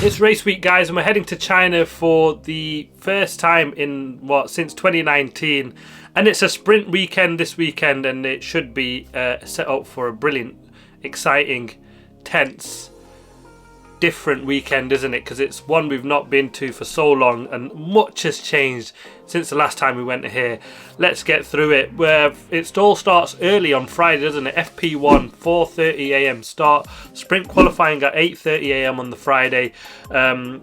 It's race week, guys, and we're heading to China for the first time in since 2019, and it's a sprint weekend this weekend, and it should be set up for a brilliant, exciting, tense, different weekend, isn't it? Because it's one we've not been to for so long, and much has changed since the last time we went here. Let's get through it. It all starts early on Friday, doesn't it? FP1 4:30 a.m. start. Sprint qualifying at 8:30 a.m. on the Friday.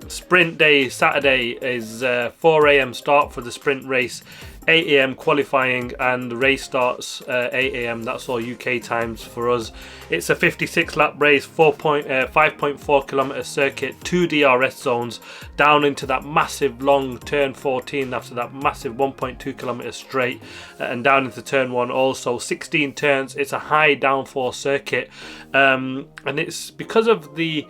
Sprint day Saturday is 4 a.m. start for the sprint race. 8 a.m. qualifying, and the race starts 8 a.m. That's all UK times for us. It's a 56 lap race, 5.4 kilometer circuit, 2 DRS zones, down into that massive long turn 14 after that massive 1.2 kilometer straight, and down into turn 1 also. 16 turns. It's a high downforce circuit, and it's because of the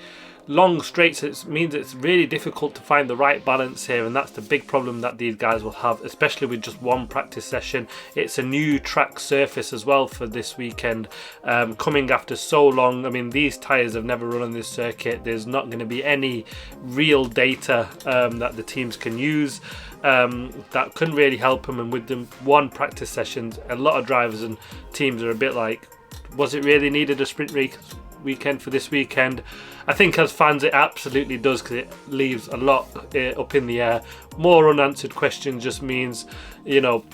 long straights, it means it's really difficult to find the right balance here, and that's the big problem that these guys will have, especially with just one practice session. It's a new track surface as well for this weekend, coming after so long. I mean, these tyres have never run on this circuit. There's not going to be any real data that the teams can use that couldn't really help them, and with them one practice sessions, a lot of drivers and teams are a bit like, was it really needed a sprint weekend for this weekend? I think as fans it absolutely does, because it leaves a lot up in the air. More unanswered questions just means, you know,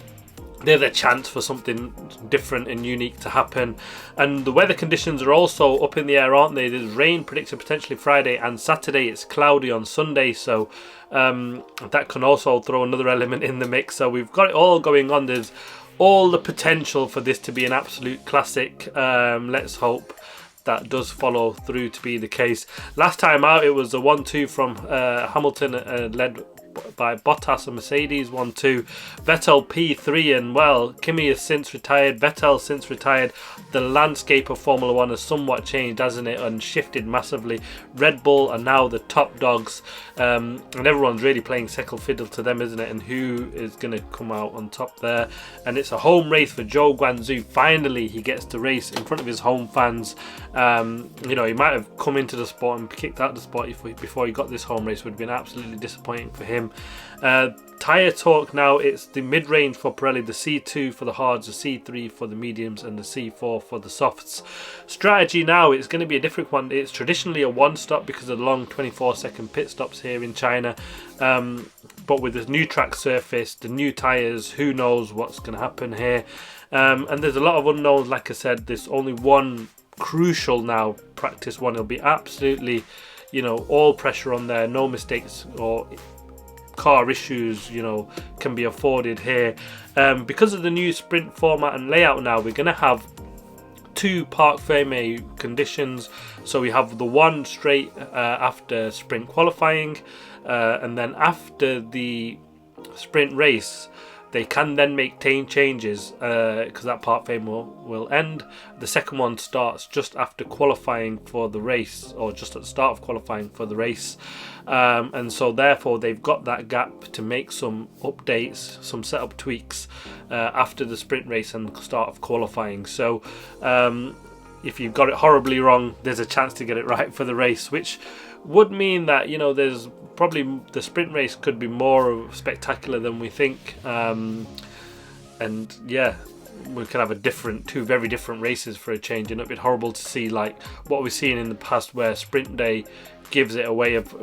there's a chance for something different and unique to happen. And the weather conditions are also up in the air, aren't they? There's rain predicted potentially Friday and Saturday. It's cloudy on Sunday, so that can also throw another element in the mix. So we've got it all going on. There's all the potential for this to be an absolute classic. Let's hope that does follow through to be the case. Last time out it was a 1-2 from Hamilton, led by Bottas and Mercedes 1-2. Vettel P3, and well, Kimi has since retired, Vettel since retired. The landscape of Formula 1 has somewhat changed, hasn't it, and shifted massively. Red Bull are now the top dogs, and everyone's really playing second fiddle to them, isn't it? And who is going to come out on top there? And it's a home race for Zhou Guanzu. Finally he gets to race in front of his home fans. You know, he might have come into the sport and kicked out the sport before he got this home race. Would have been absolutely disappointing for him. Tyre talk now, it's the mid-range for Pirelli, the C2 for the hards, the C3 for the mediums, and the C4 for the softs. Strategy now, it's going to be a different one. It's traditionally a one-stop because of the long 24-second pit stops here in China, but with this new track surface, the new tyres, who knows what's going to happen here. And there's a lot of unknowns. Like I said, there's only one crucial now, practice one. It'll be absolutely, you know, all pressure on there, no mistakes or car issues, you know, can be afforded here. Because of the new sprint format and layout now, we're going to have two parc fermé conditions. So we have the one straight after sprint qualifying, and then after the sprint race they can then make changes because that parc fermé will end. The second one starts just after qualifying for the race, or just at the start of qualifying for the race, and so therefore they've got that gap to make some updates, some setup tweaks after the sprint race and start of qualifying. So if you've got it horribly wrong, there's a chance to get it right for the race, which would mean that, you know, there's probably the sprint race could be more spectacular than we think, and yeah, we could have two very different races for a change. And it'd be horrible to see like what we've seen in the past, where sprint day gives it away of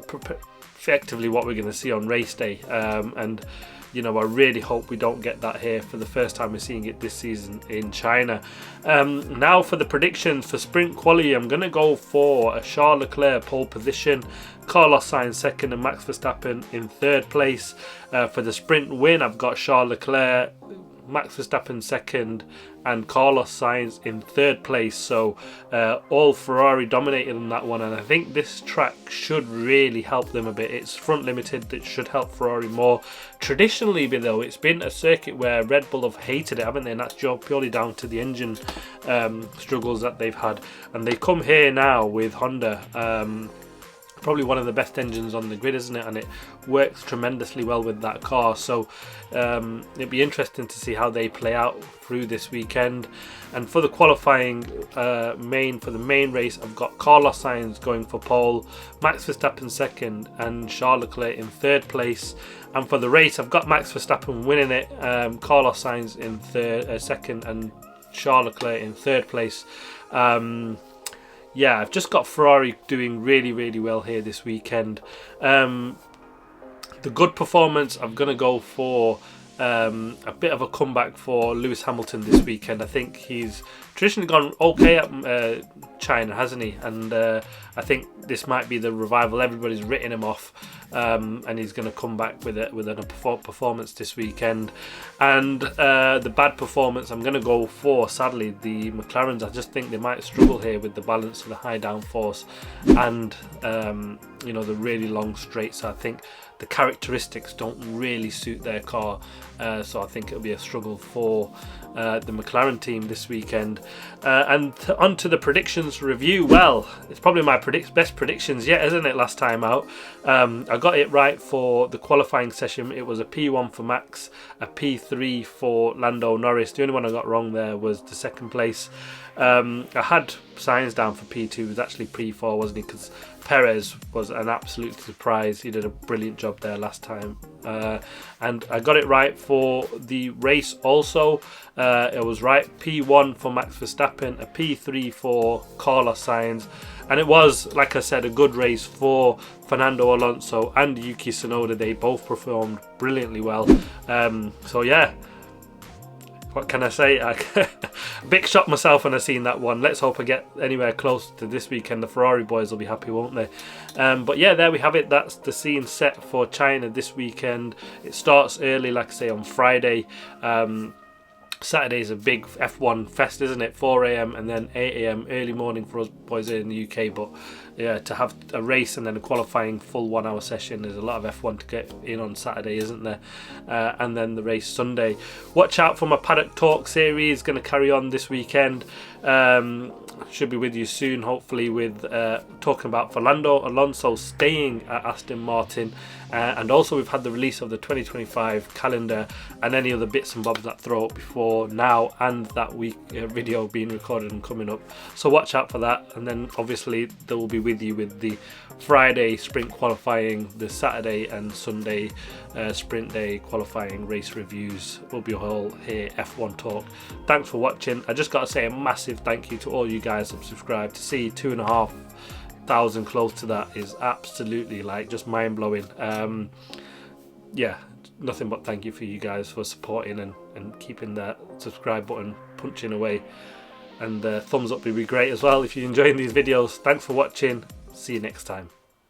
effectively what we're going to see on race day, and you know, I really hope we don't get that here for the first time we're seeing it this season in China. Now for the predictions for sprint quali, I'm going to go for a Charles Leclerc pole position, Carlos Sainz second, and Max Verstappen in third place. For the sprint win, I've got Charles Leclerc, Max Verstappen second, and Carlos Sainz in third place. So all Ferrari dominated on that one, and I think this track should really help them a bit. It's front limited, that should help Ferrari more. Traditionally though, it's been a circuit where Red Bull have hated it, haven't they? And that's purely down to the engine struggles that they've had, and they come here now with Honda probably one of the best engines on the grid, isn't it? And it works tremendously well with that car. So it'd be interesting to see how they play out through this weekend. And for the qualifying for the main race, I've got Carlos Sainz going for pole, Max Verstappen second, and Charles Leclerc in third place. And for the race, I've got Max Verstappen winning it, Carlos Sainz in second, and Charles Leclerc in third place. Yeah, I've just got Ferrari doing really well here this weekend. The good performance, I'm going to go for a bit of a comeback for Lewis Hamilton this weekend. I think he's traditionally gone okay at China, hasn't he? And I think this might be the revival. Everybody's written him off, and he's going to come back with a performance this weekend. And the bad performance, I'm going to go for, sadly, the McLarens. I just think they might struggle here with the balance of the high downforce and the really long straights. I think the characteristics don't really suit their car, so I think it'll be a struggle for the McLaren team this weekend. And on to the predictions review. Well, it's probably my best predictions yet, isn't it, last time out? I got it right for the qualifying session. It was a P1 for Max, a P3 for Lando Norris. The only one I got wrong there was the second place. I had Sainz down for P2. It was actually P4, wasn't he? Because Perez was an absolute surprise. He did a brilliant job there last time. And I got it right for the race also. It was right, P1 for Max Verstappen, a P3 for Carlos Sainz. And it was, like I said, a good race for Fernando Alonso and Yuki Tsunoda. They both performed brilliantly well. So yeah, what can I say? Big shot myself when I seen that one. Let's hope I get anywhere close to this weekend. The Ferrari boys will be happy, won't they? But yeah, there we have it. That's the scene set for China this weekend. It starts early, like I say, on Friday. Saturday's a big F1 fest, isn't it? 4 a.m. and then 8 a.m. early morning for us boys here in the UK. But yeah, to have a race and then a qualifying full 1 hour session, there's a lot of F1 to get in on Saturday, isn't there? And then the race Sunday. Watch out for my Paddock Talk series, going to carry on this weekend. Should be with you soon, hopefully, with talking about Fernando Alonso staying at Aston Martin, and also we've had the release of the 2025 calendar and any other bits and bobs that throw up before now and that week video being recorded and coming up. So watch out for that, and then obviously they will be with you with the Friday sprint qualifying, the Saturday and Sunday sprint day qualifying race reviews. Will be all here, F1 Talk. Thanks for watching. I just got to say a massive thank you to all you guys who subscribed. To see 2,500 close to that is absolutely just mind-blowing. Yeah, nothing but thank you for you guys for supporting and keeping that subscribe button punching away, and thumbs up would be great as well if you're enjoying these videos. Thanks for watching. See you next time.